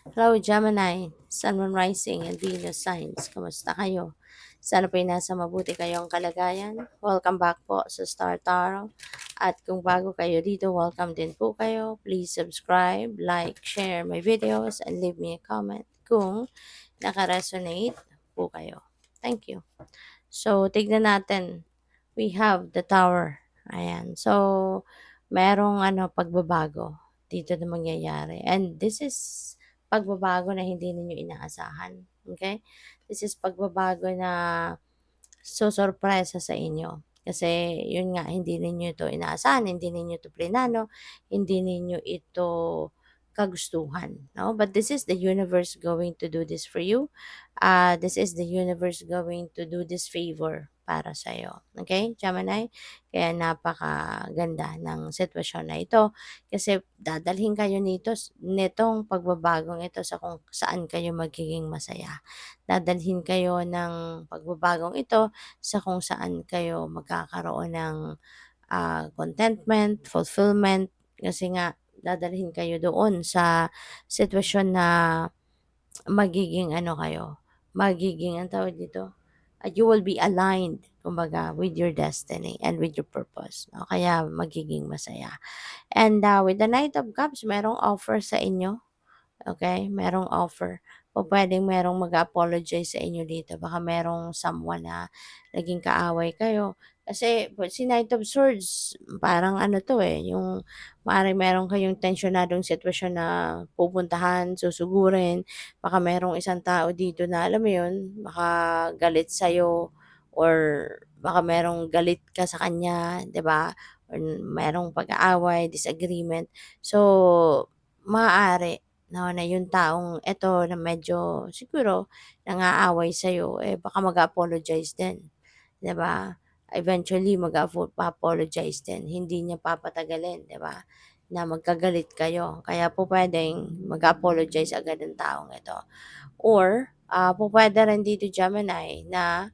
Hello, Gemini, Sun, Moon Rising, and Venus signs. Kamusta kayo? Sana po'y nasa mabuti kayong kalagayan. Welcome back po sa Star Tarot. At kung bago kayo dito, welcome din po kayo. Please subscribe, like, share my videos, and leave me a comment kung naka-resonate po kayo. Thank you. So, tignan natin. We have the Tower. Ayan. So, merong pagbabago dito na mangyayari. And this is pagbabago na hindi ninyo inaasahan. Okay? This is pagbabago na susurpresa sa inyo. Kasi yun nga, hindi ninyo ito inaasahan, hindi ninyo ito plinano, hindi ninyo ito kagustuhan. No? But this is the universe going to do this for you. This is the universe going to do this favor para sa iyo. Okay, Gemini? Kaya napakaganda ng sitwasyon na ito kasi dadalhin kayo nitong pagbabagong ito sa kung saan kayo magiging masaya. Dadalhin kayo ng pagbabagong ito sa kung saan kayo magkakaroon ng contentment, fulfillment, kasi nga dadalhin kayo doon sa sitwasyon na magiging magiging, ang tawag dito, you will be aligned, kumbaga, with your destiny and with your purpose. No? Kaya magiging masaya. And with the Knight of Cups, merong offer sa inyo. Okay? Merong offer. O pwedeng merong mag-apologize sa inyo dito. Baka merong someone na naging kaaway kayo. Kasi si Knight of Swords, parang yung maaaring meron kayong tensyonadong sitwasyon na pupuntahan, susugurin. Baka merong isang tao dito na, alam mo yun, baka galit sa'yo or baka merong galit ka sa kanya, 'di ba? Or merong pag-aaway, disagreement. So, maaari na yung taong eto na medyo siguro nang-aaway sa'yo, baka mag-apologize din, 'di ba? Eventually apologize din, hindi niya papatagalin, 'di ba, na magkagalit kayo. Kaya po puwedeng mag-apologize agad ang taong ito. Or, pupuwede rin dito, Gemini, na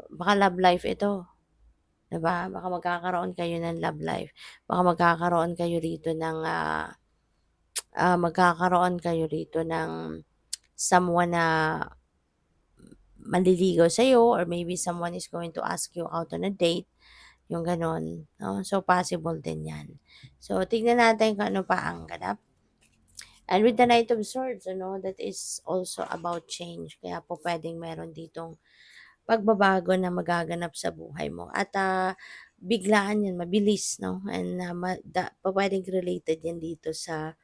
baka love life ito, 'di ba? Baka magkakaroon kayo ng love life. Baka magkakaroon kayo rito ng someone na manliligaw sa'yo or maybe someone is going to ask you out on a date, yung gano'n, 'no? So, possible din 'yan. So, tignan natin kung ano pa ang ganap. And with the Knight of Swords, that is also about change. Kaya po puwedeng meron ditong pagbabago na magaganap sa buhay mo at, biglaan 'yan, mabilis, 'no? And, pupuwedeng related 'yan dito sa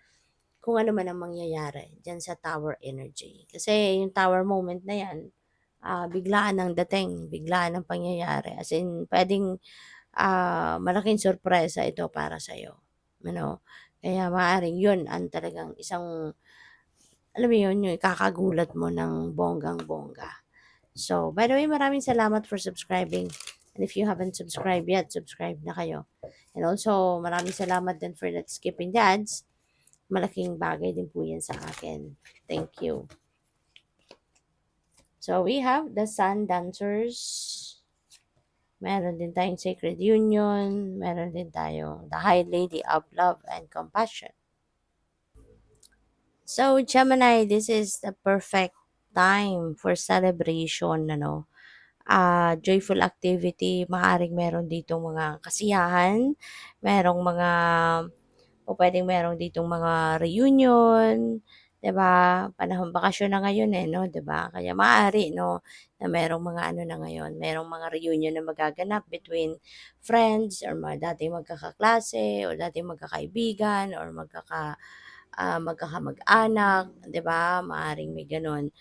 kung ano man ang mangyayari diyan sa Tower energy. Kasi yung Tower moment na 'yan, biglaan ang dating, biglaan ang pangyayari. As in puwedeng, malaking sorpresa ito para sa'yo, Kaya maaaring 'yun ang talagang isang, alam mo 'yun, yung ikakagulat mo ng bonggang-bongga. So, by the way, maraming salamat for subscribing. And if you haven't subscribed yet, subscribe na kayo. And also, maraming salamat din for not skipping the ads. Malaking bagay din po yan sa akin. Thank you. So, we have the Sun Dancers. Meron din tayong Sacred Union. Meron din tayong the High Lady of Love and Compassion. So, Gemini, this is the perfect time for celebration, joyful activity. Maaring meron ditong mga kasiyahan, merong mga, o pwedeng meron ditong mga reunion, 'di ba? Panahon bakasyon na ngayon 'di ba? Kaya maaari, na merong mga na ngayon, merong mga reunion na magaganap between friends or mga dating magkakaklase or dating magkakaibigan or magkakamag-anak, 'di ba? Maaring may gano'n.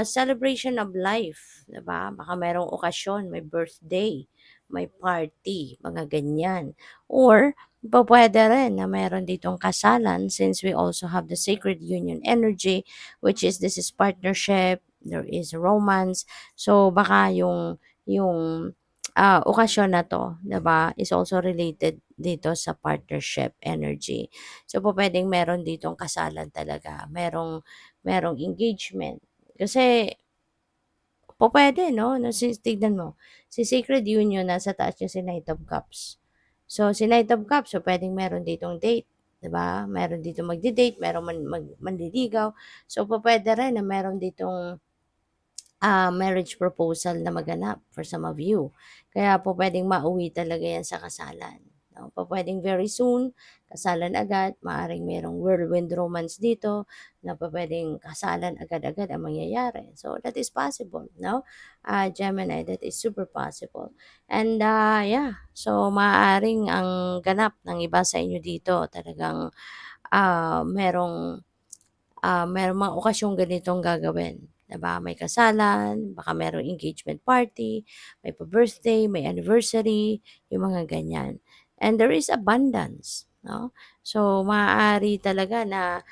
Celebration of life, 'di ba? Baka merong okasyon, may birthday, may party, mga ganyan. Or pupuwede rin na meron ditong kasalan since we also have the sacred union energy, which is this is partnership, there is romance. So baka yung okasyon na 'to, 'di ba, is also related dito sa partnership energy. So pupuwedeng meron ditong kasalan talaga, merong engagement. Kasi pupuwede 'no, tignan mo, si Sacred Union nasa taas niya si Knight of Cups. So si Knight of Cups, so puwedeng meron ditong date, 'di ba? Meron dito magde-date, merong manliligaw. So, pupuwede rin na meron ditong marriage proposal na maganap for some of you. Kaya po puwedeng mauwi talaga 'yan sa kasalan, 'no. Pupuwedeng very soon, kasalan agad, maaaring merong whirlwind romance dito na pupuwedeng kasalan agad-agad ang mangyayari. So, that is possible, 'no, Gemini, that is super possible. And, yeah, so maaaring ang ganap ng iba sa inyo dito talagang, merong merong mga okasyong ganitong gagawin, 'di ba? May kasalan, baka merong engagement party, may pa-birthday, may anniversary, yung mga ganyan. And there is abundance, 'no? So, maaari talaga na,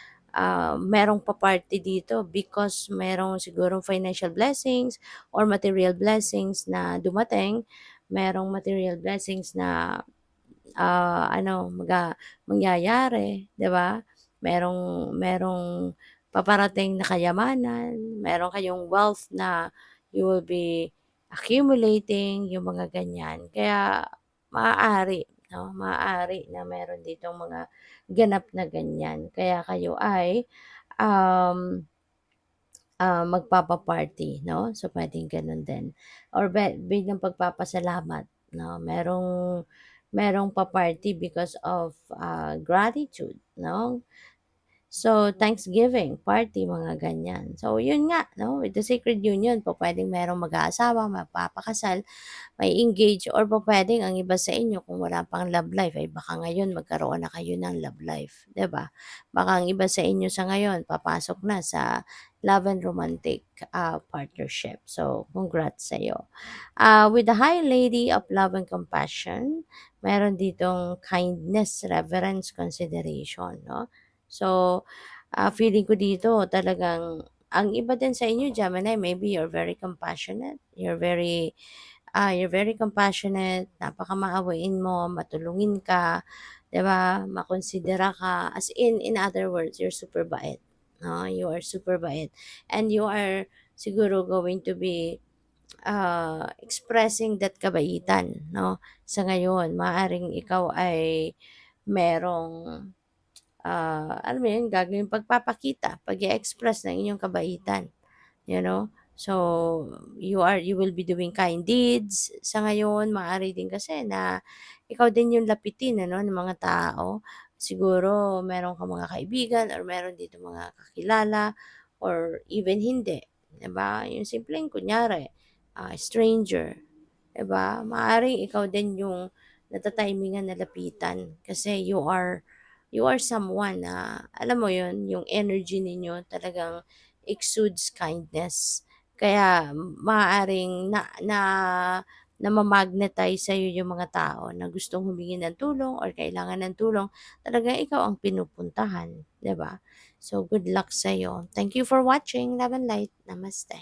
merong pa-party dito because merong sigurong financial blessings or material blessings na dumating, merong material blessings na ano mangyayari, 'di ba? Merong paparating na kayamanan, meron kayong wealth na you will be accumulating, yung mga ganyan. Kaya maaari, 'no, maaari na meron ditong mga ganap na ganyan. Kaya kayo ay, um magpapa-party, 'no? So, puwedeng gano'n din or bilang pagpapasalamat, 'no? Merong pa-party because of, gratitude, 'no? So, Thanksgiving party, mga ganyan. So, yun nga, 'no, with the sacred union pupuwedeng merong mag-aasawa, magpapakasal, may engage or pupuwedeng ang iba sa inyo kung wala pang love life ay baka ngayon magkaroon na kayo ng love life, 'di ba? Baka ang iba sa inyo sa ngayon papasok na sa love and romantic, partnership. So, congrats sa'yo. With the High Lady of Love and Compassion, meron ditong kindness, reverence, consideration, no? So, feeling ko dito talagang ang iba din sa inyo Gemini, maybe you're very compassionate, napakamaawain mo, matulungin ka, 'di ba, makonsidera ka, as in other words, you're super bait, 'no, you are super bait and you are siguro going to be, expressing that kabaitan, 'no, sa ngayon. Maaaring ikaw ay merong, alam mo 'yun, gagawing pagpapakita, pag express ng inyong kabaitan. You know? So, you will be doing kind deeds sa ngayon. Maaari din kasi na ikaw din yung lapitin ano, ng mga tao. Siguro meron kang mga kaibigan or meron dito mga kakilala or even hindi. 'Di ba? Yung simpleng kunyari, stranger. 'Di ba? Maaaring ikaw din yung natatimingan na lapitan kasi you are someone na alam mo 'yun, yung energy ninyo talagang exudes kindness. Kaya maaaring na nama-magnetize sa'yo yung mga tao na gustong humingi ng tulong or kailangan ng tulong, talagang ikaw ang pinupuntahan, 'di ba? So, good luck sa'yo. Thank you for watching. Love and light. Namaste.